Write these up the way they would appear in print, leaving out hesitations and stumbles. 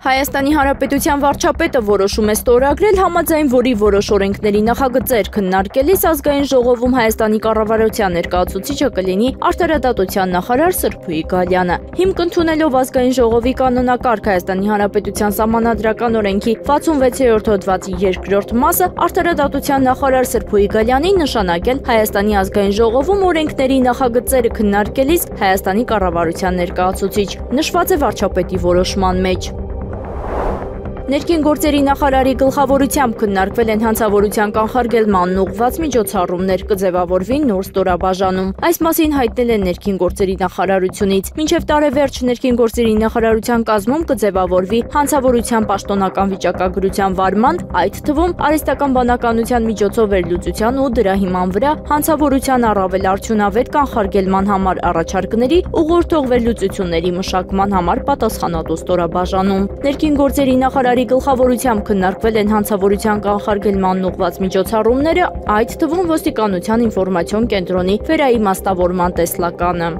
Հայաստանի Հանրապետության վարչապետը որոշում է ստորագրել, համաձայն որի որոշ օրենքների նախագծեր քննարկելիս ազգային ժողովում Հայաստանի կառավարության ներկայացուցիչը կլինի արդարադատության նախարար Սրփուի Գալյանը։ Հիմք ընդունելով ազգային ժողովի կանոնակարգ Հայաստանի Հանրապետության սահմանադրական օրենքի 66-րդ հոդվածի 2-րդ մասը արդարադատության նախարար Սրփուի Գալյանին նշանակել Հայաստանի ազգային ժողովում օրենքների նախագծերը քննարկելիս Հայաստանի կառավարության ներկայացուցիչ, նշված է վարչապետի որոշման մեջ։ Ներքին գործերի նախարարի գլխավորությամբ քննարկվել են հանցավորության կանխարգելմանն ուղղված միջոցառումներ, կձևավորվի նոր ստորաբաժանում։ Այս մասին հայտնել են ներքին գործերի նախարարությունից։ Մինչև տարեվերջ ներքին գործերի նախարարության կազմում կձևավորվի հանցավորության պաշտոնական վիճակագրության վարման, այդ թվում արհեստական բանականության միջոցով վերլուծության ու դրա հիման վրա հանցավորության առավել արդյունավետ կանխարգելման համար առաջարկների ուղղորդող վերլուծությունների մշակման համար պատասխանատու ստորաբաժանում։ Ներքին գործերի նախարարի գլխավորությամբ քննարկվել են հանցավորության կանխարգելմանն ուղղված միջոցառումները, այդ թվում ոստիկանության ինֆորմացիոն կենտրոնի վերաիմաստավորման տեսլականը։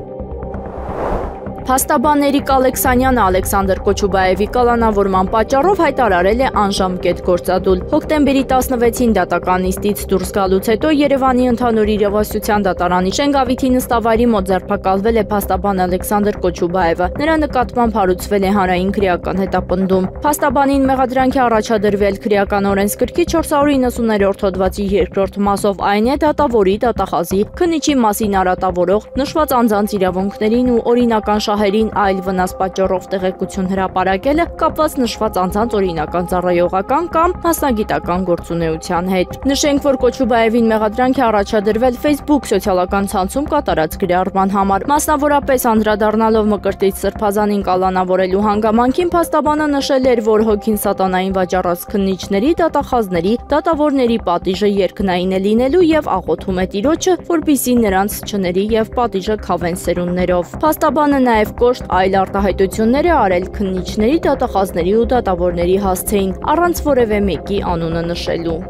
Փաստաբան Էրիկ Ալեքսանյանը Ալեքսանդր Կոչուբաևի կալանավորման պատճառով հայտարարել է անժամկետ գործադուլ։ Հոկտեմբերի 16-ին դատական նիստից դուրս գալուց հետո Երևանի ընդհանուր իրավասության դատարանի Շենգավիթի նստավայրի մոտ ձերբակալվել է փաստաբան Ալեքսանդր Կոչուբաևը։ Նրա նկատմամբ հարուցվել է հանրային քրեական հետապնդում։ Փաստաբանին մեղադրանք է առաջադրվել քրեական օրենսգրքի 490-րդ հոդվածի 2-րդ մասով, այն է դատավորի, դատախազի, քննիչի մասին արատավորող, նշված անձանց իրավունքներին ու օրինական շահերին այլ վնաս պատճառով տեղեկություն հրապարակելը կապված նշված անձանց օրինական ծառայողական կամ մասնագիտական գործունեության հետ։ Նշենք, որ Կոչուբաևին մեղադրանք է առաջադրվել Facebook սոցիալական ցանցում կատարած գրառման համար։ Մասնավորապես անդրադառնալով Մկրտիչ Սրբազանին կալանավորելու հանգամանքին փաստաբանը նշել էր, որ հոգին սատանային վաճառած քննիչների, դատախազների, դատավորների պատիժը երկնային է լինելու եւ աղոթում է Տիրոջը, որպեսզի նրանց չների եւ պատիժը քավեն սերունդներով։ Փաստաբանը նաև կոշտ այլ արտահայտություններ է արել քննիչների, դատախազների ու դատավորների հասցեին, առանց որևէ մեկի անունը նշելու։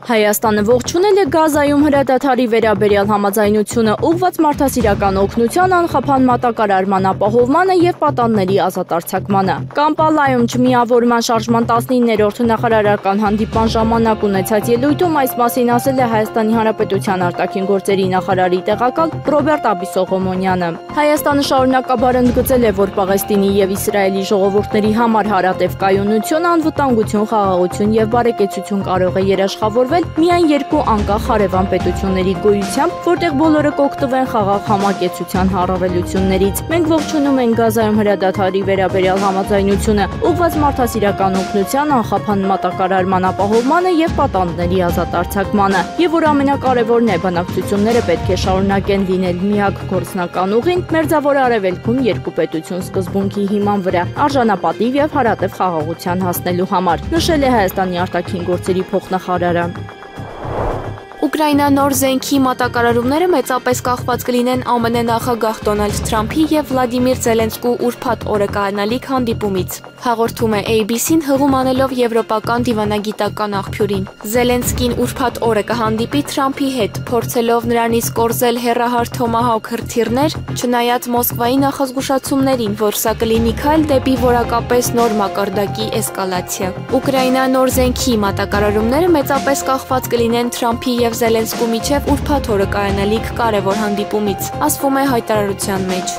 Հայաստանը ողջունել է Գազայում հրադադարի վերաբերյալ համաձայնությունը ուղղված մարդասիրական օգնության անխափան մատակարարման ապահովմանը եւ պատանների ազատ արձակմանը։ Կամպալայում չմիավորման շարժման 19-րդ նախարարական հանդիպման ժամանակ ունեցած ելույթում այս մասին ասել է Հայաստանի Հանրապետության արտաքին գործերի նախարարի տեղակալ Ռոբերտ Աբիսողոմոնյանը։ Հայաստանը շարունակաբար ընդգծել է, որ Պաղեստինի եւ Իսրայելի ժողովուրդների համար հարատև կայունություն, անվտանգություն, խաղաղություն եւ բարեկեցություն կարող է երաշխավորվել միայն երկու անկախ հարևան պետությունների գոյությամբ, որտեղ բոլորը կօգտվեն խաղաղ համակեցության առավելություններից։ Մենք ողջունում ենք Գազայում հրադադարի վերաբերյալ համաձայնությունը, ուղղված մարդասիրական օգնության անխափան մատակարարման ապահովմանը եւ պատանդների ազատ արձակմանը, եւ որ ամենակարևորն է, բանակցությունները պետք է շարունակեն լինել միակ գործնական ուղին Մերձավոր Արևելքում երկու պետություն սկզբունքի հիման վրա, արժանապատիվ եւ հարատև խաղաղության հասնելու համար, նշել է Հայաստանի արտաքին գործերի փոխնախարարը։ Ուկրաինա նոր զենքի մատակարարումները մեծապես կախված կլինեն ԱՄՆ նախագահ Դոնալդ Թրամփի եւ Վլադիմիր Զելենսկու ուրբաթ օրը կայանալիք հանդիպումից, հաղորդում է ABC-ն հղում անելով եվրոպական դիվանագիտական աղբյուրին։ Զելենսկին ուրբաթ օրը կհանդիպի Թրամփի հետ, փորձելով նրանից կորզել հեռահար Թոմահawk հրթիռներ, չնայած Մոսկվայի նախազգուշացումներին, որ սա կլինի քայլ դեպի որակապես նոր մակարդակի էսկալացիա։ Ուկրաինա նոր զենքի մատակարարումները մեծապես կախված կլինեն Թրամփի եւ Զելենսկու միջև ուրբաթ օրը կայանալիք կարևոր հանդիպումից, ասվում է հայտարարության մեջ։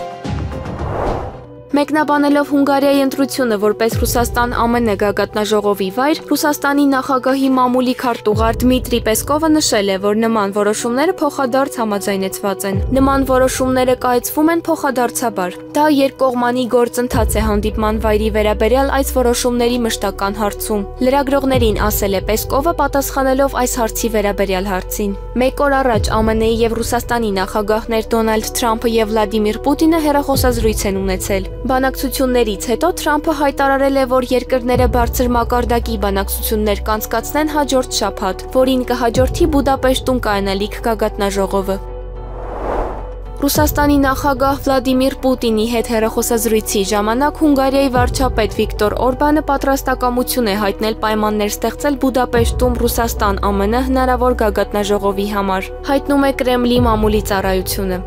Մեկնաբանելով Հունգարիայի ընտրությունը որպես Ռուսաստան-ԱՄՆ գագաթնաժողովի վայր, Ռուսաստանի նախագահի մամուլի քարտուղար Դմիտրի Պեսկովը նշել է, որ նման որոշումները փոխադարձ համաձայնեցված են։ Նման որոշումները կայացվում են փոխադարձաբար։ Դա երկկողմանի գործընթաց է հանդիպման վայրի վերաբերյալ այս որոշումների մշտական հարցում։ Լրագրողներին ասել է Պեսկովը, պատասխանելով այս հարցի վերաբերյալ հարցին։ Մեկ օր առաջ ԱՄՆ-ի եւ Ռուսաստանի նախագահներ Դոնալդ Թրամփը եւ Վլադիմիր Պուտինը հեռախոսազրույց են ունեցել։ Բանակցություններից հետո Թրամփը հայտարարել է, որ երկրները բարձր մակարդակի բանակցություններ կանցկացնեն հաջորդ շաբաթ, որին կհաջորդի Բուդապեշտում կայանալիք գագաթնաժողովը։ Ռուսաստանի նախագահ Վլադիմիր Պուտինի հետ հեռախոսազրույցի ժամանակ Հունգարիայի վարչապետ Վիկտոր Օրբանը պատրաստակամություն է հայտնել պայմաններ ստեղծել Բուդապեշտում Ռուսաստան-ԱՄՆ հնարավոր գագաթնաժողովի համար, հայտնում է Կրեմլի մամուլի ծառայությունը։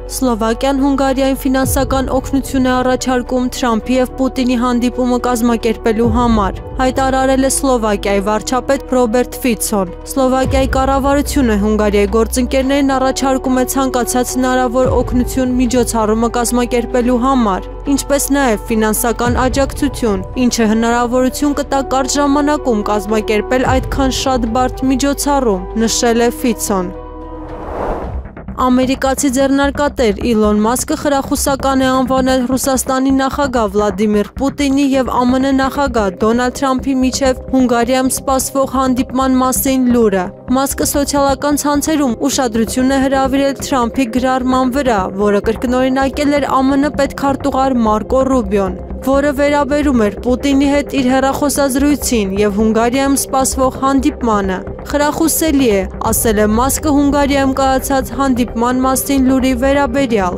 Սլովակիան Հունգարիային ֆինանսական օգնություն է առաջարկում Թրամփի և Պուտինի հանդիպումը կազմակերպելու համար, հայտարարել է Սլովակիայի վարչապետ Ռոբերտ Ֆիցոն։ Սլովակիայի կառավարությունը Հունգարիայի գործընկերներին առաջարկում է ցանկացած հնարավոր օգնություն միջոցառումը կազմակերպելու համար, ինչպես նաև ֆինանսական աջակցություն, ինչը հնարավորություն կտա կարճ ժամանակում կազմակերպել այդքան շատ բարդ միջոցառում, նշել է Ֆիցոն։ Ամերիկացի ձեռնարկատեր Իլոն Մասկը խրախուսական է անվանել Ռուսաստանի նախագահ Վլադիմիր Պուտինի և ԱՄՆ նախագահ Դոնալդ Թրամփի միջև Հունգարիայում սպասվող հանդիպման մասին լուրը։ Մասկը սոցիալական ցանցերում ուշադրություն է հրավիրել Թրամփի գրառման վրա, որը կրկնօրինակել էր ԱՄՆ պետքարտուղար Մարկո Ռուբիոն, որը վերաբերում էր Պուտինի հետ իր հեռախոսազրույցին և Հունգարիայում սպասվող հանդիպմանը։ Խրախուսելի է, ասել է Մասկը Հունգարիայում կայացած հանդիպման մասին լուրի վերաբերյալ։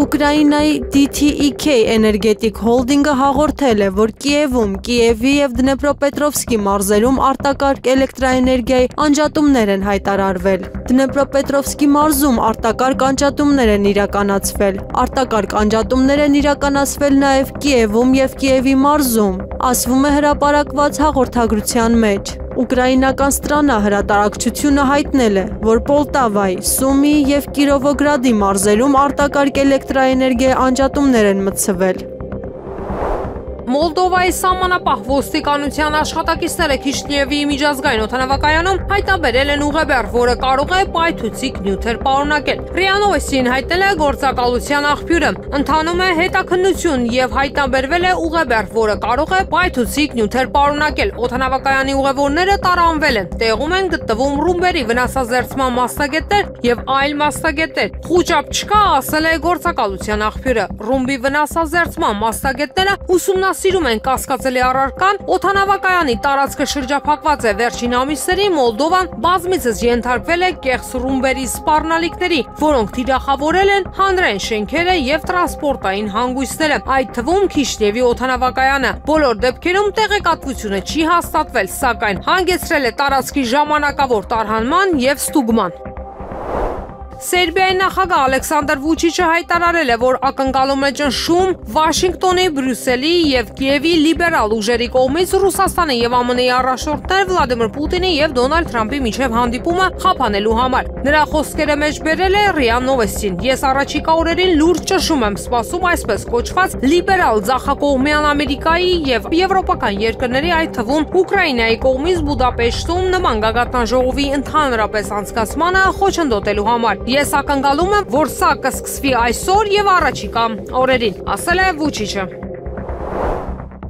Ուկրաինայի DTEK էներգետիկ հոլդինգը հաղորդել է, որ Կիևում, Կիևի և Դնեպրոպետրովսկի մարզերում արտակարգ էլեկտրաէներգիայի անջատումներ են հայտարարվել։ Դնեպրոպետրովսկի մարզում արտակարգ անջատումներ են իրականացվել։ Արտակարգ անջատումներ են իրականացվել նաև Կիևում և Կիևի մարզում, ասվում է հրապարակված հաղորդագրության մեջ։ Ուկրաինական Ստրանա հրատարակչությունը հայտնել է, որ Պոլտավայի, Սումիի և Կիրովոգրադի մարզերում արտակարգ էլեկտրաէներգիայի անջատումներ են մտցվել։ Մոլդովայի սահմանապահ ոստիկանության աշխատակիցները Քիշնիևի միջազգային օդանավակայանում հայտնաբերել են ուղեբեռ, որը կարող է պայթուցիկ նյութեր պարունակել։ ՌԻԱ Նովոստին հայտնել է գործակալության աղբյուրը։ Ընթանում է հետաքննություն և հայտնաբերվել է ուղեբեռ, որը կարող է պայթուցիկ նյութեր պարունակել։ Օդանավակայանի ուղևորները տարանվել են։ Տեղում են գտնվում ռումբերի վնասազերծման մասնագետներ և այլ մասնագետներ։ Խուճապ չկա, ասել է գործակալության աղբյուրը։ Ռումբի վնասազերծման մասնագետները ուսումնասիրում են կասկածելի առարկան, օդանավակայանի տարածքը շրջափակված է։ Վերջին ամիսներին Մոլդովան բազմիցս ենթարկվել է կեղծ ռումբերի սպառնալիքների, որոնք թիրախավորել են հանրային շենքերը և տրանսպորտային հանգույցները, այդ թվում Քիշնիևի օդանավակայանը։ Բոլոր դեպքերում տեղեկատվությունը չի հաստատվել, սակայն հանգեցրել է տարածքի ժամանակավոր տարհանման և ստուգման։ Սերբիայի նախագահ Ալեքսանդր Վուչիչը հայտարարել է, որ ակնկալում է ճնշում Վաշինգտոնի, Բրյուսելի և Կիևի լիբերալ ուժերի կողմից Ռուսաստանի և ԱՄՆ-ի առաջնորդներ Վլադիմիր Պուտինի և Դոնալդ Թրամփի միջև հանդիպումը խափանելու համար։ Նրա խոսքերը մեջ բերել է ՌԻԱ Նովոստին։ Ես առաջիկա օրերին լուրջ ճնշում եմ սպասում այսպես կոչված լիբերալ ձախակողմյան Ամերիկայի և եվրոպական երկրների, այդ թվում Ուկրաինայի կողմից Բուդապեշտում նման գագաթնաժողովի ընդհանրապես անցկացմանը խոչընդոտելու համար։ Ես ակնկալում եմ, որ սա կսկսվի այսօր և առաջիկա օրերին, ասել է Վուչիչը։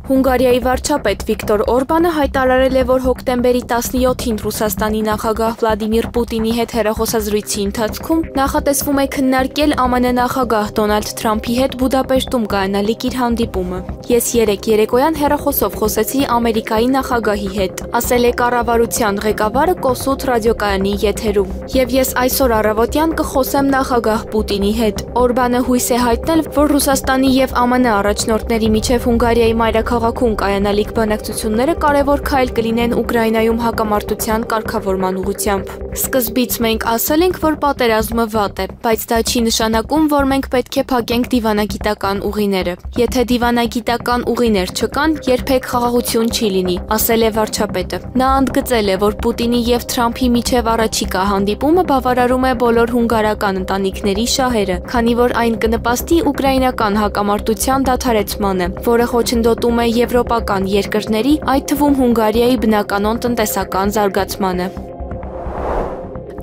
Հունգարիայի վարչապետ Վիկտոր Օրբանը հայտարարել է, որ հոկտեմբերի 17-ին Ռուսաստանի նախագահ Վլադիմիր Պուտինի հետ հեռախոսազրույցի ընթացքում նախատեսվում է քննարկել ԱՄՆ նախագահ Դոնալդ Թրամփի հետ Բուդապեշտում կայանալիք իր հանդիպումը։ Ես երեկոյան հեռախոսով խոսեցի Ամերիկայի նախագահի հետ, ասել է կառավարության ղեկավարը Կոսուտ ռադիոկայանի եթերում։ Եվ ես այսօր առավոտյան կխոսեմ նախագահ Պուտինի հետ։ Օրբանը հույս է հայտնել, որ Ռուսաստանի և ԱՄՆ առաջնորդների միջև Հունգարիայի մայրաքաղաքում կայանալիք բանակցությունները կարևոր քայլ կլինեն Ուկրաինայում հակամարտության կարգավորման ուղղությամբ։ Սկզբից մենք ասել ենք, որ պատերազմը վատ է, բայց դա չի նշանակում, որ մենք պետք է փակենք դիվանագիտական ուղիները։ Եթե դիվանագիտական ուղիներ չկան, երբեք խաղաղություն չի լինի, ասել է վարչապետը։ Նա ընդգծել է, որ Պուտինի և Թրամփի միջև առաջիկա հանդիպումը բավարարում է բոլոր հունգարական ընտանիքների շահերը, քանի որ այն կնպաստի ուկրաինական հակամարտության դադարեցմանը, որը խոչընդոտում է եվրոպական երկրների, այդ թվում Հունգարիայի բնականոն տնտեսական զարգացմանը։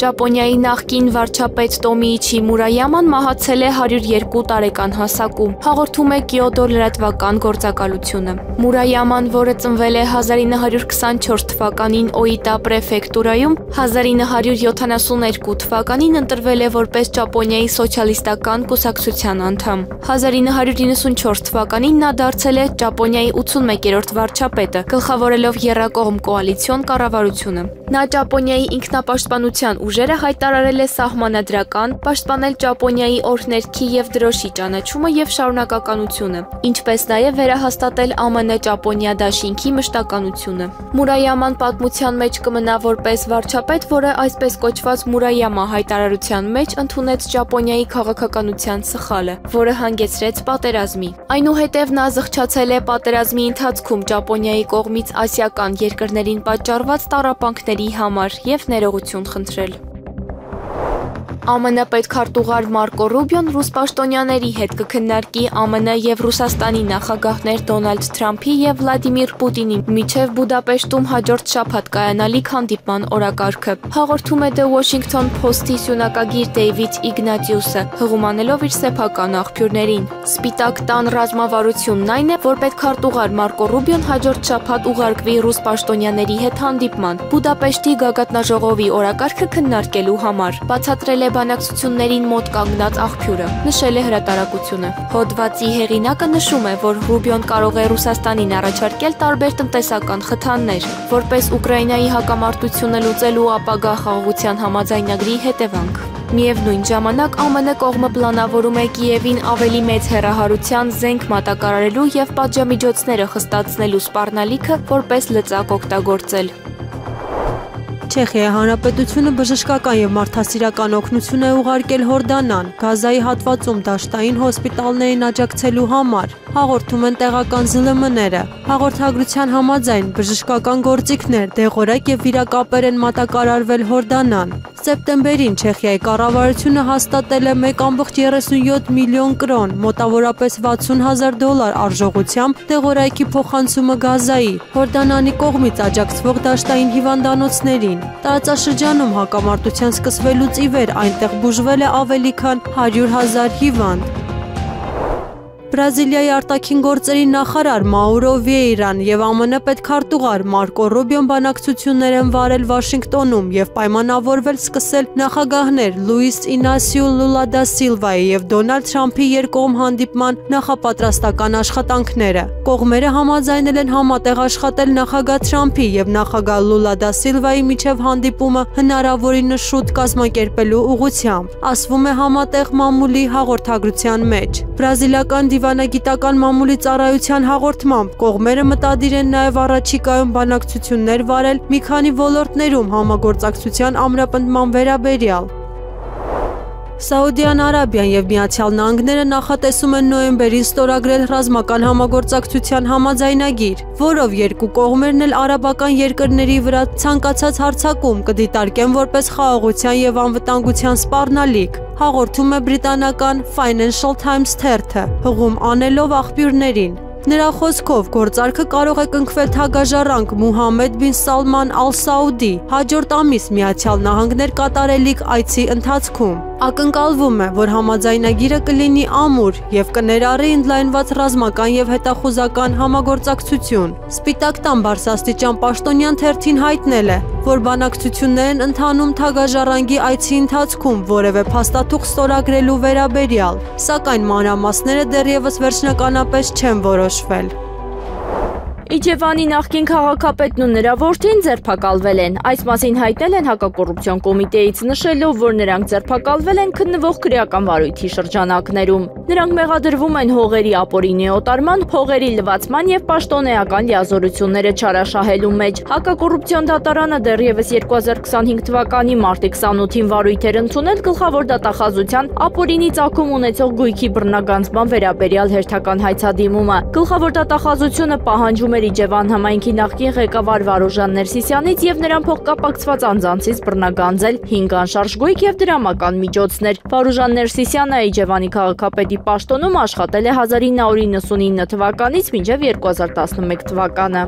Ճապոնիայի նախկին վարչապետ Տոմիիչի Մուրայաման մահացել է 102 տարեկան հասակում, հաղորդում է Կիոտո լրատվական գործակալությունը։ Մուրայաման, որը ծնվել է 1924 թվականին Օիտա պրեֆեկտուրայում, 1972 թվականին ընտրվել է որպես Ճապոնիայի սոցիալիստական կուսակցության անդամ։ 1994 թվականին նա դարձել է Ճապոնիայի 81-րդ վարչապետը, գլխավորելով եռակողմ կոալիցիոն կառավարությունը։ Նա Ճապոնիայի ինքնապաշտպանության ուժերը հայտարարել է սահմանադրական, պաշտպանել Ճապոնիայի օրհներգի եւ դրոշի ճանաչումը եւ շարունակականությունը, ինչպես նաեւ վերահաստատել ԱՄՆ-Ճապոնիա դաշինքի մշտականությունը։ Մուրայաման պատմության մեջ կմնա որպես վարչապետ, որը այսպես կոչված Մուրայամա հայտարարության մեջ ընդունեց Ճապոնիայի քաղաքականության սխալը, որը հանգեցրեց պատերազմի։ Այնուհետև նա զղջացել է պատերազմի ընթացքում Ճապոնիայի կողմից ասիական երկրներին պատճառված տառապանքների համար եւ ներողություն խնդրել։ ԱՄՆ պետքարտուղար Մարկո Ռուբիոն ռուս պաշտոնյաների հետ կքննարկի ԱՄՆ եւ Ռուսաստանի նախագահներ Դոնալդ Թրամփի եւ Վլադիմիր Պուտինի միջև Բուդապեշտում հաջորդ շաբաթ կայանալիք հանդիպման օրակարգը, հաղորդում է The Washington Post-ի սյունակագիր Դեյվիդ Իգնատիուսը, հղումանելով իր սեփական աղբյուրներին։ Սպիտակ տան ռազմավարությունն այն է, որ պետքարտուղար Մարկո Ռուբիոն հաջորդ շաբաթ ուղարկվի ռուս պաշտոնյաների հետ հանդիպման Բուդապեշտի գագաթնաժողովի օրակարգը քննարկելու համար, բացատրել է բանակցություններին մոտ կանգնած աղբյուրը, նշել է հրատարակությունը։ Հոդվածի հեղինակը նշում է, որ Ռուբիոն կարող է Ռուսաստանին առաջարկել տարբեր տնտեսական խթաններ, որպես Ուկրաինայի հակամարտությունը լուծելու ապագա խաղաղության համաձայնագրի հետևանք։ Միևնույն ժամանակ ԱՄՆ կողմը պլանավորում է Կիևին ավելի մեծ հեռահարության զենք մատակարարելու եւ պատժամիջոցները խստացնելու սպառնալիքը որպես լծակ օգտագործել։ Չեխիայի Հանրապետությունը բժշկական եւ մարդասիրական օգնություն է ուղարկել Հորդանան, Գազայի հատվածում դաշտային հոսպիտալներին աջակցելու համար, հաղորդում են տեղական ԶԼՄ-ները։ Հաղորդագրության համաձայն բժշկական գործիքներ, դեղորայք եւ վիրակապեր են մատակարարվել Հորդանան։ Սեպտեմբերին Չեխիայի կառավարությունը հաստատել է 1.37 միլիոն կրոն, մոտավորապես $60,000 արժողությամբ դեղորայքի փոխանցումը Գազայի, Հորդանանի կողմից աջակցվող դաշտային հիվանդանոցներին։ Տարածաշրջանում հակամարտության սկսվելուց ի վեր այնտեղ բուժվել է ավելի քան 100,000 հիվանդ։ Բրազիլիայի արտաքին գործերի նախարար Մաուրո Վիեյրան եւ ԱՄՆ պետքարտուղար Մարկո Ռուբիոն բանակցություններ են վարել Վաշինգտոնում եւ պայմանավորվել սկսել նախագահներ Լուիս Ինասիո Լուլա դա Սիլվայի եւ Դոնալդ Թրամփի երկկողմ հանդիպման նախապատրաստական աշխատանքները։ Կողմերը համաձայնել են համատեղ աշխատել նախագահ Թրամփի եւ նախագահ Լուլա դա Սիլվայի միջև հանդիպումը հնարավորինս շուտ կազմակերպելու ուղղությամբ, ասվում է համատեղ մամուլի հաղորդագրության մեջ։ Բրազիլիական դիվանագիտական մամուլի ծառայության հաղորդմամբ կողմերը մտադիր են նաև առաջիկայում բանակցություններ վարել մի քանի ոլորտներում համագործակցության ամրապնդման վերաբերյալ։ Սաուդյան Արաբիան եւ Միացյալ Նահանգները նախատեսում են նոյեմբերին ստորագրել ռազմական համագործակցության համաձայնագիր, որով երկու կողմերն էլ արաբական երկրների վրա ցանկացած հարձակում կդիտարկեն որպես խաղաղության եւ անվտանգության սպառնալիք, հաղորդում է բրիտանական Financial Times թերթը, հղում անելով աղբյուրներին։ Նրա խոսքով գործարքը կարող է կնքվել թագաժառանգ Մուհամմեդ բին Սալման Ալ Սաուդի հաջորդ ամիս Միացյալ Նահանգներ կատարելիք այցի ընթացքում։ Ակնկալվում է, որ համաձայնագիրը կլինի ամուր եւ կներառի ընդլայնված ռազմական եւ հետախուզական համագործակցություն։ Սպիտակ տան բարձրաստիճան պաշտոնյան թերթին հայտնել է, որ բանակցություններ են ընթանում թագաժառանգի այցի ընթացքում որևէ փաստաթուղթ ստորագրելու վերաբերյալ, սակայն մանրամասները դեռևս վերջնականապես չեն որոշվել։ Իջևանի նախկին քաղաքապետն ու նրա որդին ձերբակալվել են։ Այս մասին հայտնել են հակակոռուպցիոն կոմիտեից, նշելով, որ նրանք ձերբակալվել են քննվող քրեական վարույթի շրջանակներում։ Նրանք մեղադրվում են հողերի ապօրինի օտարման, փողերի լվացման եւ պաշտոնեական լիազորությունները չարաշահելու մեջ։ Հակակոռուպցիոն դատարանը դեռևս 2025 թվականի մարտի 28-ին վարույթ էր ընդունել գլխավոր դատախազության ապօրինի ծագում ունեցող գույքի բռնագանձման վերաբերյալ հերթական հայցադիմումը։ Գլխավոր դատախազությունը պահանջում Իջևան համայնքի նախկին ղեկավար Վարուժան Ներսիսյանից եւ նրան փոխկապակցված անձանցից բռնագանձել 5 անշարժ գույք եւ դրամական միջոցներ։ Վարուժան Ներսիսյանը Իջևանի քաղաքապետի պաշտոնում աշխատել է 1999 թվականից մինչև 2011 թվականը։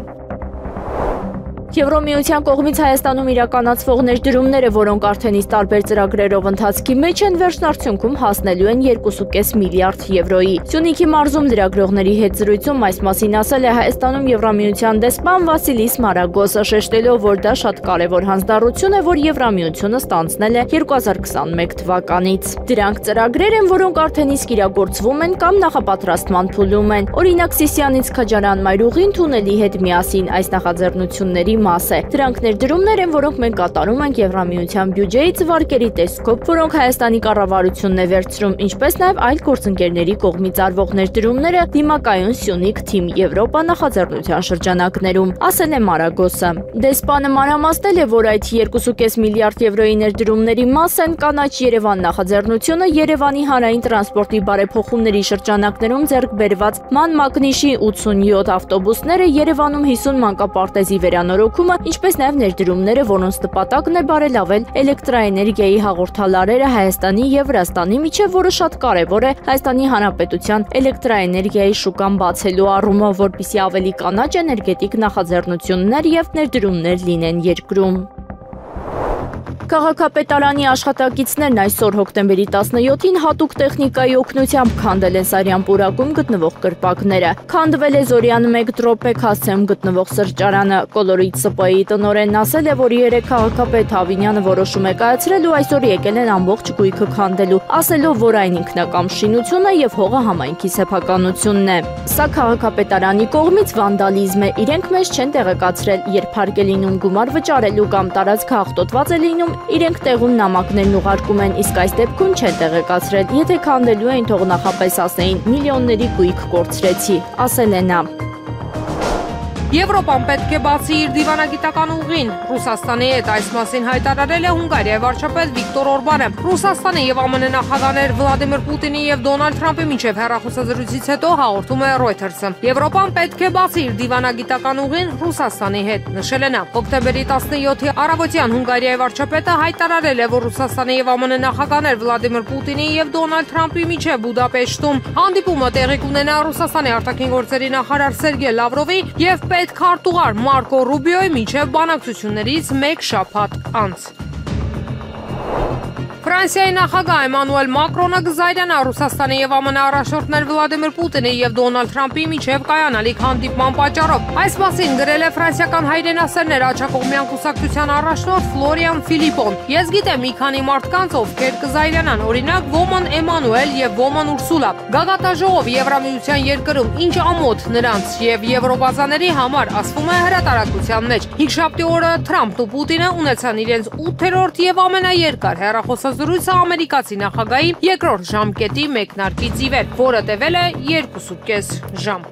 Եվրոմիության կողմից Հայաստանում իրականացվող ներդրումները, որոնք արդեն իսկ տարբեր ծրագրերով ընթացքի մեջ են, վերջնարդյունքում հասնելու են 2.5 միլիարդ եվրոյի։ Սյունիքի մարզում լրագրողների հետ զրույցում այս մասին ասել է Հայաստանում Եվրամիության դեսպան Վասիլիս Մարագոսը, շեշտելով, որ դա շատ կարևոր հանձնառություն է, որ Եվրամիությունը ստանձնել է 2021 թվականից։ Դրանք ծրագրեր են, որոնք արդեն իսկ իրագործվում են կամ նախապատրաստման փուլում են։ Օրինակ Սիսյանից Քաջարան մայրուղին թունելի հետ միասին այս նախաձեռնությունների մաս է։ Դրանք ներդրումներ են, որոնք մենք կատարում ենք Եվրամիության բյուջեից վարկերի տեսքով, որոնք Հայաստանի կառավարությունն է վերցրում, ինչպես նաև այլ գործընկերների կողմից արվող ներդրումները դիմակայուն Սյունիք թիմ Եվրոպա նախաձեռնության շրջանակներում, ասել է Մարագոսը։ Դեսպանը մանրամասնել է, որ այդ 2.5 միլիարդ եվրոյի ներդրումների մաս են կանաչ Երևան նախաձեռնությունը, Երևանի հանրային տրանսպորտի բարեփոխումների շրջանակներում ձեռք բերված ման մագնիշի 87 ավտոբուսները, Երևանում 50 մանկապարտեզի վերանորոգումը, ինչպես նաև ներդրումները, որոնց նպատակն է բարելավել էլեկտրաէներգիայի հաղորդալարերը Հայաստանի եւ Վրաստանի միջև, որը շատ կարևոր է Հայաստանի Հանրապետության էլեկտրաէներգիայի շուկան բացելու առումով, որպեսզի ավելի կանաչ էներգետիկ նախաձեռնություններ եւ ներդրումներ լինեն երկրում։ Քաղաքապետարանի աշխատակիցներն այսօր հոկտեմբերի 17-ին հատուկ տեխնիկայի օգնությամբ քանդել են Սարյան պուրակում գտնվող կրպակները։ Քանդվել է Զորյան 1 դրոպեկ հասցեում գտնվող սրճարանը։ Կոլորիտ ՍՊ-ի տնօրենն ասել է, որ երեք քաղաքապետ Հավինյանը որոշում է կայացրել ու այսօր եկել են ամբողջ գույքը քանդելու, ասելով, որ այն ինքնակամ շինություն է եւ հողը համայնքի սեփականությունն է։ Սա քաղաքապետարանի կողմից վանդալիզմ է։ Իրենք մեզ չեն տեղեկացրել, երբ հարկ է լինում գումար վճարելու կամ տարածքը աղտոտված է լինում, իրենք տեղում նամակներն ուղարկում են, իսկ այս դեպքում չեն տեղեկացրել, եթե քանդելու էին, թող նախապես ասեին, միլիոնների գույք կորցրեցի, ասել է նա։ Եվրոպան պետք է բացի իր դիվանագիտական ուղին։ Ռուսաստանի հետ այս մասին հայտարարել է Հունգարիայի վարչապետ Վիկտոր Օրբանը։ Ռուսաստանի եւ ԱՄՆ նախագահներ Վլադիմիր Պուտինի եւ Դոնալդ Թրամփի միջև հեռախոսազրույցից հետո հաղորդում է Reuters-ը։ Եվրոպան պետք է բացի իր դիվանագիտական ուղին Ռուսաստանի հետ, նշել է նա։ Հոկտեմբերի 17-ի առավոտյան Հունգարիայի վարչապետը հայտարարել է, որ Ռուսաստանի եւ ԱՄՆ նախագահներ Վլադիմիր Պուտինի եւ Դոնալդ Թրամփի միջև Բուդապեշտում հանդիպումը տեղի կունենա Ռուսաստանի արտաքին գործերի նախարար Սերգեյ Լավրովի եւ պետքարտուղար Մարկո Ռուբիոյի միջև բանակցություններից մեկ շաբաթ անց։ Ֆրանսիայի նախագահ Էմանուել Մակրոնը գզայրանա Ռուսաստանի եւ ԱՄՆ առաջնորդներ Վլադիմիր Պուտինի եւ Դոնալդ Թրամփի միջև կայանալիք հանդիպման պատճառով։ Այս մասին գրել է ֆրանսիական հայրենասերներ աջակողմյան կուսակցության առաջնորդ Ֆլորիան Ֆիլիպոն։ Ես գիտեմ մի քանի մարդկանց, ովքեր կզայրանան, օրինակ ոման Էմանուել եւ ոման Ուրսուլա։ Գագաթաժողով Եվրամիության երկրում ինչ ամոթ նրանց եւ եվրոպացաների համար, ասվում է հրատարակության մեջ։ Հինգշաբթի օրը Թրամփն ու Պուտինը ունեցան իրենց 8-րդ եւ ամենաերկար հեռախոսազրույցը ամերիկացի նախագահի երկրորդ ժամկետի մեկնարկից ի վեր, որը տևել է 2.5 ժամ։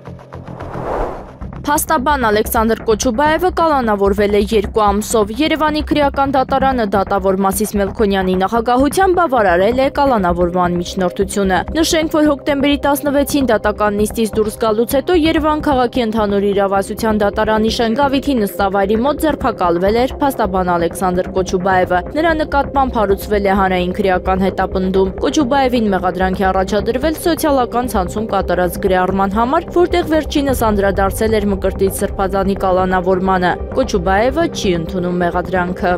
Փաստաբան Ալեքսանդր Կոչուբաևը կալանավորվել է 2 ամսով։ Երևանի քրեական դատարանը դատավոր Մասիս Մելքոնյանի նախագահությամբ բավարարել է կալանավորման միջնորդությունը։ Նշենք, որ հոկտեմբերի 16-ին դատական նիստից դուրս գալուց հետո Երևան քաղաքի ընդհանուր իրավասության դատարանի շենգավիթի նստավայրի մոտ ձերբակալվել էր փաստաբան Ալեքսանդր Կոչուբաևը։ Նրա նկատմամբ հարուցվել է հանրային քրեական հետապնդում։ Կոչուբաևին մեղադրանք է առաջադրվել սոցիալական ցանցում կատարած գրառման համար, որտեղ վերջինս անդրադարձել էր Մկրտիչ սրբազանի կալանավորմանը։ Կոչուբաևը չի ընդունում մեղադրանքը։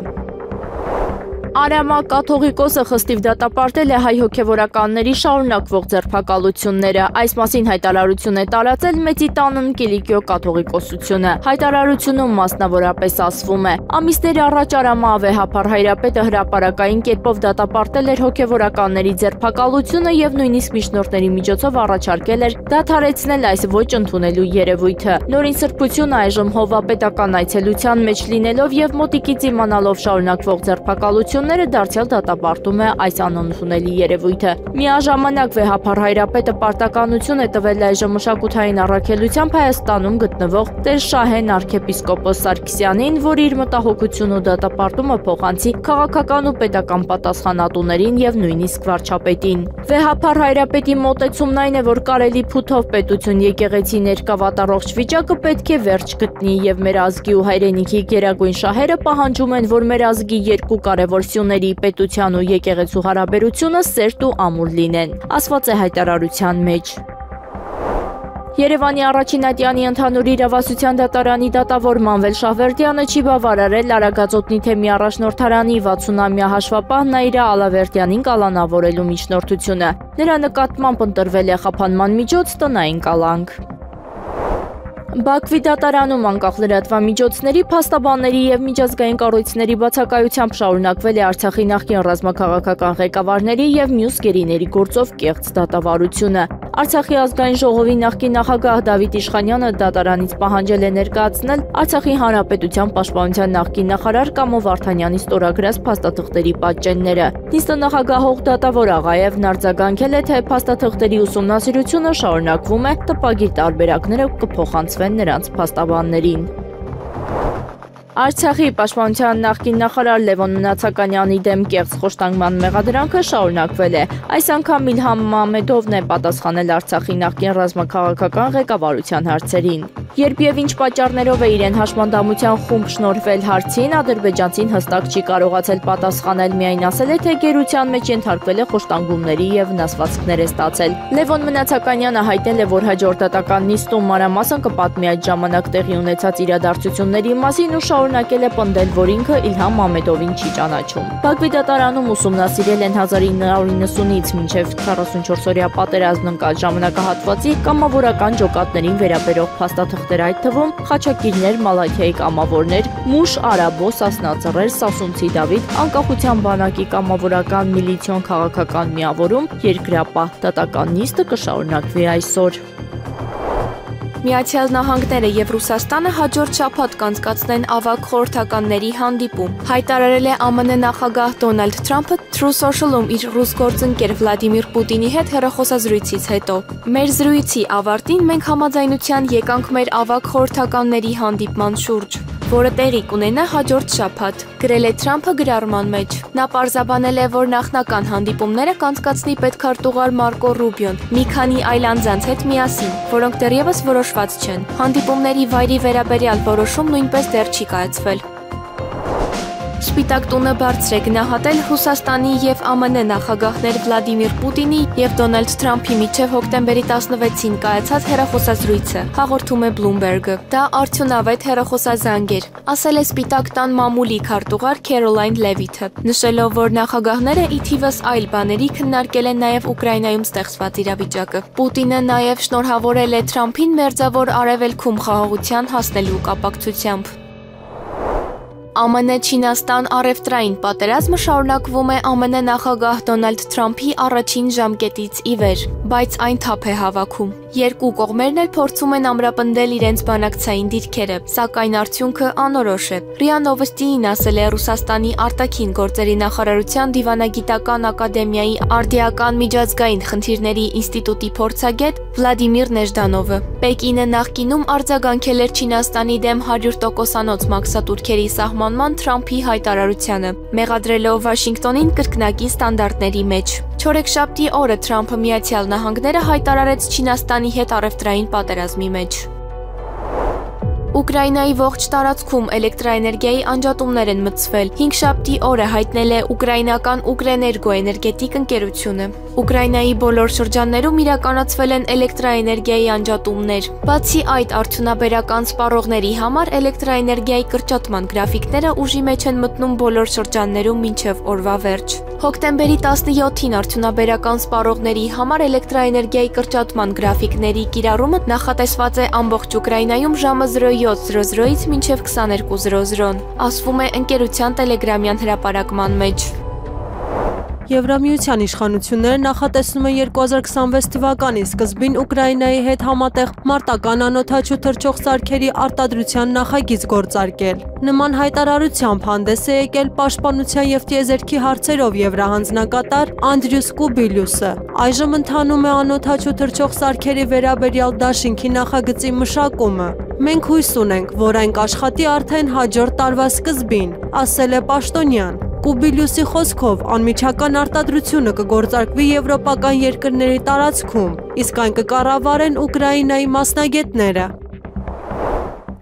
Արամա կաթողիկոսը խստիվ դատապարտել է հայ հոգևորականների շարունակվող ձերբակալությունները։ Այս մասին հայտարարություն է տարածել Մեծի տանն Կիլիկիո կաթողիկոսությունը։ Հայտարարությունում մասնավորապես ասվում է. ամիսներ առաջ Արամա ավեհափառ հայրապետը հրապարակային կերպով դատապարտել էր հոգևորականների ձերբակալությունը եւ նույնիսկ միջնորդների միջոցով առաջարկել էր դադարեցնել այս ոչ ընդունելու երևույթը։ Նորին սրբությունը այժմ հովապետական այցելության մեջ լինելով եւ մոտիկից իմանալով շարունակվող ձերբակալություն դարձյալ դատապարտում է այս անընդունելի երևույթը։ Միաժամանակ վեհափառ հայրապետը պարտականություն է տվել այժմ մշակութային առաքելությամբ Հայաստանում գտնվող Տեր Շահեն arczepiskopos Սարգսյանին, որ իր մտահոգությունը ու դատապարտումը փոխանցի քաղաքական ու պետական պատասխանատուներին եւ նույնիսկ վարչապետին։ Վեհափառ հայրապետի մոտեցումն այն է, որ կարելի փութով պետություն եկեղեցի ներկա վատառողջ վիճակը պետք է վերջ գտնի եւ մեր ազգի ու հայրենիքի գերագույն շահերը պահանջում են, որ մեր ազգի երկու կարևոր սյուների պետության ու եկեղեցու հարաբերությունը սերտ ու ամուր լինեն, ասված է հայտարարության մեջ։ Երևանի առաջին ատյանի ընդհանուր իրավասության դատարանի դատավոր Մանվել Շահվերդյանը չի բավարարել Արագածոտնի թեմի առաջնորդարանի 60-ամյա հաշվապահ Նաիրա Ալավերդյանին կալանավորելու միջնորդությունը։ Նրա նկատմամբ ընտրվել է խափանման միջոց տնային կալանք։ Բաքվի դատարանում անկախ լրատվամիջոցների, փաստաբանների եւ միջազգային կառույցների բացակայությամբ շարունակվել է Արցախի նախկին ռազմաքաղաքական ղեկավարների եւ մյուս գերիների գործով կեղծ դատավարությունը։ Արցախի ազգային ժողովի նախկին նախագահ Դավիթ Իշխանյանը դատարանից պահանջել է ներկայացնել Արցախի հանրապետության պաշտպանության նախկին նախարար Կամո Վարդանյանի ստորագրած փաստաթղթերի պատճենները։ Նիստը նախագահող Դատավոր Աղաևն արձագանքել է, թե փաստաթղթերի ուսումնասիրությունը շարունակվում է, տպագիր տարբերակները կփոխանցվեն նրանց փաստաբաններին։ Արցախի պաշտպանության նախկին նախարար Լևոն Մնացականյանի դեմ կեղծ խոշտանգման մեղադրանքը շարունակվել է։ Այս անգամ Իլհամ Մամեդովն է պատասխանել Արցախի նախկին ռազմաքաղաքական ղեկավարության հարցերին։ Երբ եւ ինչ պատճառներով է իրեն հաշմանդամության խումբ շնորհվել հարցին, ադրբեջանցին հստակ չի կարողացել պատասխանել, միայն ասել է, թե գերության մեջ ենթարկվել է խոշտանգումների եւ վնասվածքներ է ստացել։ Լևոն Մնացականյանը հայտնել է, որ հաջորդ դատական նիստում մանրամասն կպատմի այդ ժամանակ տեղի ունեցած իրադարձությունների մասին ու շարունակել է պնդել, որ ինքը Իլհամ Մամեդովին չի ճանաչում։ Բաքվի դատարանում ուսումնասիրել են 1990-ից մինչև 44-օրյա պատերազմն ընկած ժամանակահատվածի կամավորական ջոկատներին վերաբերող փաստաթղթեր, այդ թվում Խաչակիրներ, Մալաթիայի կամավորներ, Մուշ, Արաբո, Սասնածռեր, Սասունցի Դավիթ, Անկախության բանակի կամավորական միլիցիոն քաղաքական միավորում, երկրապահ։ Դատական նիստը կշարունակվի այսօր։ Միացյալ Նահանգները եւ Ռուսաստանը հաջորդ շաբաթ կանցկացնեն ավագ խորհրդականների հանդիպում։ Հայտարարել է ԱՄՆ նախագահ Դոնալդ Թրամփը True Social-ում իր ռուս գործընկեր Վլադիմիր Պուտինի հետ հեռախոսազրույցից հետո։ Մեր զրույցի ավարտին մենք համաձայնության եկանք մեր ավագ խորհրդականների հանդիպման շուրջ, որը տեղի կունենա հաջորդ շաբաթ, գրել է Թրամփը գրառման մեջ։ Նա պարզաբանել է, որ նախնական հանդիպումները կանցկացնի պետքարտուղար Մարկո Ռուբիոն մի քանի այլ անձանց հետ միասին, որոնք դեռևս որոշված չեն։ Հանդիպումների վայրի վերաբերյալ որոշում նույնպես դեռ չի կայացվել։ Սպիտակ տունը բարձր է գնահատել Ռուսաստանի եւ ԱՄՆ նախագահներ Վլադիմիր Պուտինի եւ Դոնալդ Թրամփի միջև հոկտեմբերի 16-ին կայացած հեռախոսազրույցը, հաղորդում է Bloomberg-ը։ Դա արդյունավետ հեռախոսազանգ էր, ասել է Սպիտակ տան մամուլի քարտուղար Քերոլայն Լևիթը, նշելով, որ նախագահները ի թիվս այլ բաների քննարկել են նաեւ Ուկրաինայում ստեղծված իրավիճակը։ Պուտինը նաեւ շնորհավորել է Թրամփին Մերձավոր Արևելքում խաղաղության հասնելու կապակցությամբ։ ԱՄՆ-Չինաստան առևտրային պատերազմը շարունակվում է ԱՄՆ նախագահ Դոնալդ Թրամփի առաջին ժամկետից ի վեր, բայց այն թափ է հավաքում։ Երկու կողմերն էլ փորձում են ամրապնդել իրենց բանակցային դիրքերը, սակայն արդյունքը անորոշ է։ ՌԻԱ Նովոստիին ասել է Ռուսաստանի արտաքին գործերի նախարարության դիվանագիտական ակադեմիայի արդիական միջազգային խնդիրների ինստիտուտի փորձագետ Վլադիմիր Նեժդանովը։ Պեկինը նախկինում արձագանքել էր Չինաստանի դեմ 100%-անոց մաքսատուրքերի սահմանման Թրամփի հայտարարությանը, մեղադրելով Վաշինգտոնին կրկնակի ստանդարտների մեջ։ Չորեքշաբթի օրը Թրամփը Միացյալ Նահանգները հայտարարեց Չինաստանի հետ առևտրային պատերազմի մեջ։ Ուկրաինայի ողջ տարածքում էլեկտրաէներգիայի անջատումներ են մտցվել։ Հինգշաբթի օրը հայտնել է ուկրաինական Ուկրեներգո էներգետիկ ընկերությունը։ Ուկրաինայի բոլոր շրջաններում իրականացվել են էլեկտրաէներգիայի անջատումներ։ Բացի այդ, արդյունաբերական սպառողների համար էլեկտրաէներգիայի կրճատման գրաֆիկները ուժի մեջ են մտնում բոլոր շրջաններում մինչև օրվա վերջ։ Հոկտեմբերի 17-ին արդյունաբերական սպառողների համար էլեկտրաէներգիայի կրճատման գրաֆիկների կիրառումը նախատեսված է ամբողջ Ուկրաինայում ժամը 07:00-ից մինչև 22:00, ասվում է ընկերության տելեգրամյան հրապարակման մեջ։ Եվրամիության իշխանությունները նախատեսնում են 2026 թվականի սկզբին Ուկրաինայի հետ համատեղ մարտական անօդաչու թռչող սարքերի արտադրության նախագիծ գործարկել։ Նման հայտարարությամբ հանդես է եկել Պաշտպանության և տիեզերքի հարցերով եվրահանձնակատար Անդրյուս Կուբիլյուսը։ Այժմ ընթանում է անօդաչու թռչող սարքերի վերաբերյալ դաշինքի նախագծի մշակումը։ Մենք հույս ունենք, որ այն կաշխատի արդեն հաջորդ տարվա սկզբին, ասել է պաշտոնյան։ Կուբիլյուսի խոսքով անմիջական արտադրությունը կգործարկվի եվրոպական երկրների տարածքում, իսկ այն կկառավարեն Ուկրաինայի մասնագետները։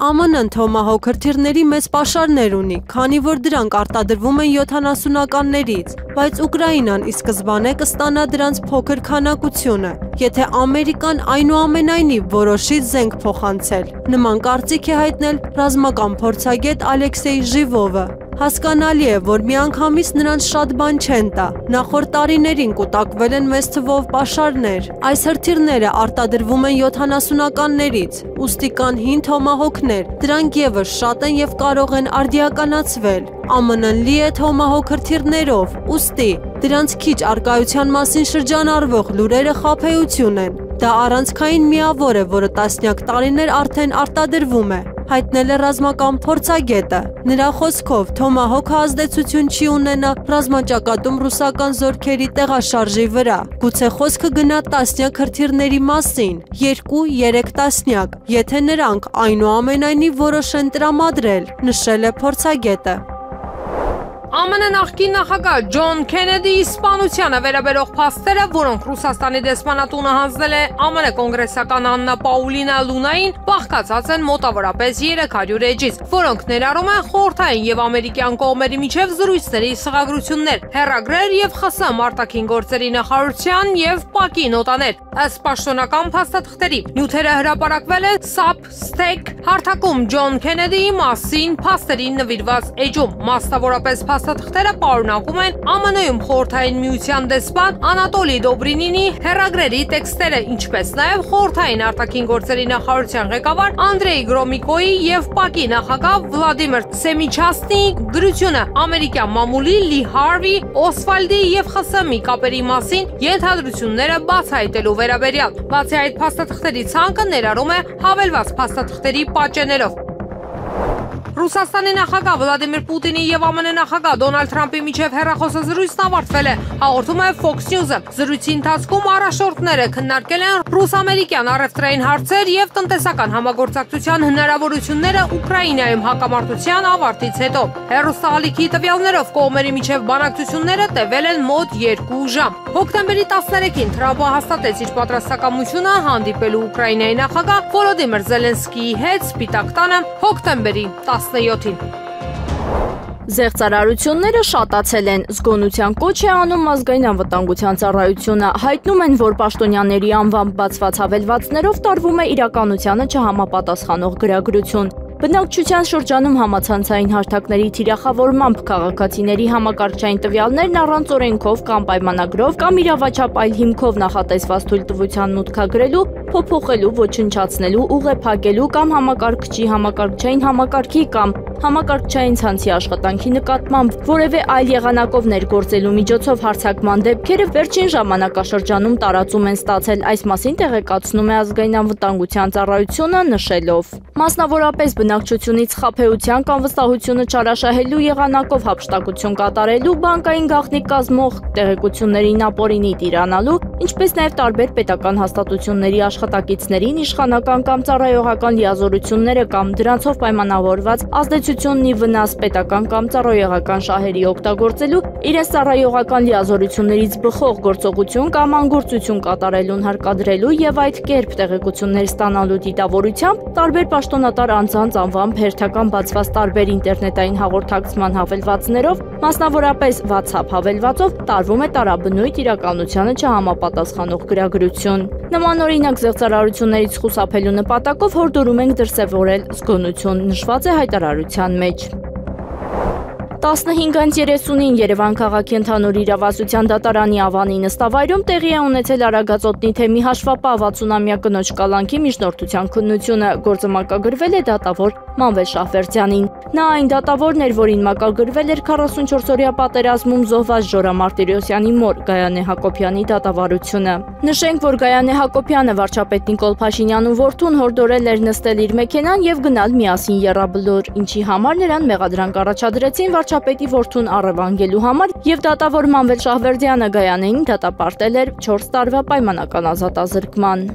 ԱՄՆ-ն Թոմահոք հրթիռների մեծ պաշարներ ունի, քանի որ դրանք արտադրվում են 70-ականներից, բայց Ուկրաինան ի սկզբանե կստանա դրանց փոքր քանակությունը, եթե Ամերիկան այնուամենայնիվ որոշի զենք փոխանցել։ Նման կարծիք է հայտնել ռազմական փորձագետ Ալեքսեյ Ժիվովը։ Հասկանալի է, որ միանգամից նրանց շատ բան չեն տա։ Նախորդ տարիներին կուտակվել են մեծ թվով պաշարներ։ Այս հրթիռները արտադրվում են 70-ականներից, ուստի կան 5 թոմահոքներ։ Դրանք ևս շատ են և կարող են արդիականացվել։ ԱՄՆ-ն լի է թոմահոք հրթիռներով, ուստի դրանց քիչ առկայության մասին շրջանառվող լուրերը խաբեություն են։ Դա առանցքային միավոր է, որը տասնյակ տարիներ արդեն արտադրվում է, հայտնել է ռազմական փորձագետը։ Նրա խոսքով Թոմահոքը ազդեցություն չի ունենա ռազմաճակատում ռուսական զորքերի տեղաշարժի վրա։ Գուցե խոսքը գնա տասնյակ հրթիռների մասին, 2-3 տասնյակ, եթե նրանք այնուամենայնիվ որոշեն տրամադրել, նշել է փորձագետը։ ԱՄՆ նախկին նախագահ Ջոն Քենեդիի սպանությանը վերաբերող փաստերը, որոնք Ռուսաստանի դեսպանատունը հանձնել է ԱՄՆ կոնգրեսական Աննա Պաուլինա Լունային, բաղկացած են մոտավորապես 300 էջից, որոնք ներառում են խորհրդային եւ ամերիկյան կողմերի միջև զրույցների սղագրություններ, հեռագրեր եւ ԽՍՀՄ արտաքին գործերի նախարարության եւ ՊԱԿ-ի նոտաներ։ Ըստ պաշտոնական փաստաթղթերի, նյութերը հրապարակվել են Substack հարթակում Ջոն Քենեդիի մասին փաստերին նվիրված էջում, մասնավորապես փաստաթղթերը պարունակում են ԱՄՆ-ում խորհրդային միության դեսպան Անատոլի Դոբրինինի հեռագրերի տեքստերը, ինչպես նաև խորհրդային արտաքին գործերի նախարարության ղեկավար Անդրեյ Գրոմիկոյի եւ ՊԱԿ-ի նախագահ Վլադիմիր Սեմիչաստնիի գրությունը ամերիկյան մամուլի Լի Հարվի, Օսվալդի եւ ԽՍՀՄ-ի կապերի մասին ենթադրությունները բացահայտելու վերաբերյալ։ Բացի այդ, փաստաթղթերի ցանկը ներառում է հավելված փաստաթղթերի պատճեններով։ Ռուսաստանի նախագահ Վլադիմիր Պուտինի եւ ԱՄՆ նախագահ Դոնալդ Թրամփի միջև հեռախոսազրույցն ավարտվել է, հաղորդում է Fox News-ը։ Զրույցի ընթացքում առաջնորդները քննարկել են ռուս-ամերիկյան առևտրային հարցեր եւ տնտեսական համագործակցության հնարավորությունները Ուկրաինայում հակամարտության ավարտից հետո։ Հեռուստաալիքի տվյալներով կողմերի միջև բանակցությունները տևել են մոտ 2 ժամ։ Հոկտեմբերի 13-ին Թրամփը հաստատեց իր պատրաստակամությունը հանդիպելու Ուկրաինայի նախագահ Վոլոդիմիր Զելենսկիի հետ Սպիտակ տանը հոկտեմբերի 17-ին։ Զեղծարարությունները շատացել են, զգոնության կոչ է անում ազգային անվտանգության ծառայությունը, հայտնում են, որ պաշտոնյաների անվամբ բացված հավելվածներով տարվում է իրականությանը չհամապատասխանող գրագրություն։ Բնակչության շրջանում համացանցային հարթակների թիրախավորմամբ քաղաքացիների համակարգչային տվյալներն առանց օրենքով կամ պայմանագրով կամ իրավաչափ այլ հիմքով նախատեսված թույլտվության մուտքագրելու, փոփոխելու, ոչնչացնելու, ուղեփակելու կամ համակարգչի համակարգչային համակարգի կամ համակարգչային ցանցի աշխատանքի նկատմամբ որևէ այլ եղանակով ներգործելու միջոցով հարձակման դեպքերը վերջին ժամանակաշրջանում տարածում են ստացել, այս մասին տեղեկացնում է ազգային անվտանգության ծառայությունը, նշելով. Մասնավորապես բնակչությունից խաբեության կամ վստահությունը չարաշահելու եղանակով հափշտակություն կատարելու, բանկային գաղտնիք կազմող տեղեկություններին ապօրինի տիրանալու, ինչպես նաև տարբեր պետական հաստատությունների աշխատակիցներին իշխանական կամ ծառայողական լիազորությունները կամ դրանցով պայմանավորված ազդեցությունն ի վնաս պետական կամ ծառայողական շահերի օգտագործելու, իրենց ծառայողական լիազորություններից բխող գործողություն կամ անգործություն կատարելուն հարկադրելու եւ այդ կերպ տեղեկություններ ստանալու դիտավորությամբ տարբեր պաշտոնատար անձանց անվամբ հերթական բացված տարբեր ինտերնետային հաղորդակցման հավելվածներով, մասնավորապես WhatsApp հավելվածով տարվում է տարաբնույթ իրականությանը չհամապատասխանող գրագրություն։ Նմանօրինակ զեղծարարություններից խուսափելու նպատակով հորդորում ենք դրսևորել զգոնություն, նշված է հայտարարության մեջ։ 15:30-ին Երևան քաղաքի ընդհանուր իրավասության դատարանի Ավանի նստավայրում տեղի է ունեցել Արագածոտնի թեմի հաշվապահ 60-ամյա կնոջ կալանքի միջնորդության քննությունը, գործը մակագրվել է դատավոր Մանվել Շահվերդյանին։ Նա այն դատավորն էր, որին մակագրվել էր 44-օրյա պատերազմում զոհված Ժորա Մարտիրոսյանի մոր Գայանե Հակոբյանի դատավարությունը։ Նշենք, որ Գայանե Հակոբյանը վարչապետ Նիկոլ Փաշինյանու որդուն հորդորել էր նստել իր մեքենան եւ գնալ միասին եռաբլուր, ինչի համար նրան մեղադրանք առաջադրեցին վարչապետի որդուն առևանգելու համար եւ դատավոր Մանվել Շահվերդյանը Գայանեին դատապարտել էր 4 տարվա պայմանական ազատազրկման։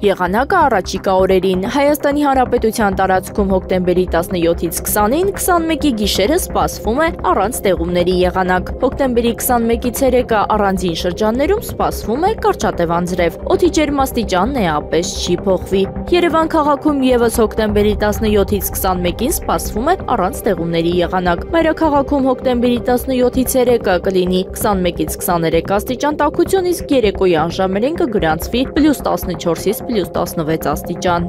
Եղանակը առաջիկա օրերին Հայաստանի Հանրապետության տարածքում հոկտեմբերի 17-ից 20-ին 21-ի գիշերը սպասվում է առանց տեղումների եղանակ։ Հոկտեմբերի 21-ի ցերեկը առանձին շրջաններում սպասվում է կարճատև անձրև։ Օդի ջերմաստիճանն էապես չի փոխվի։ Երևան քաղաքում եւս հոկտեմբերի 17-ից 21-ին սպասվում է առանց տեղումների եղանակ։ Մայրաքաղաքում հոկտեմբերի 17-ի ցերեկը կլինի 21-ից 23 աստիճան տաքություն, իսկ երեկոյան ժամերին կգրանցվի +14-ից +16 աստիճան։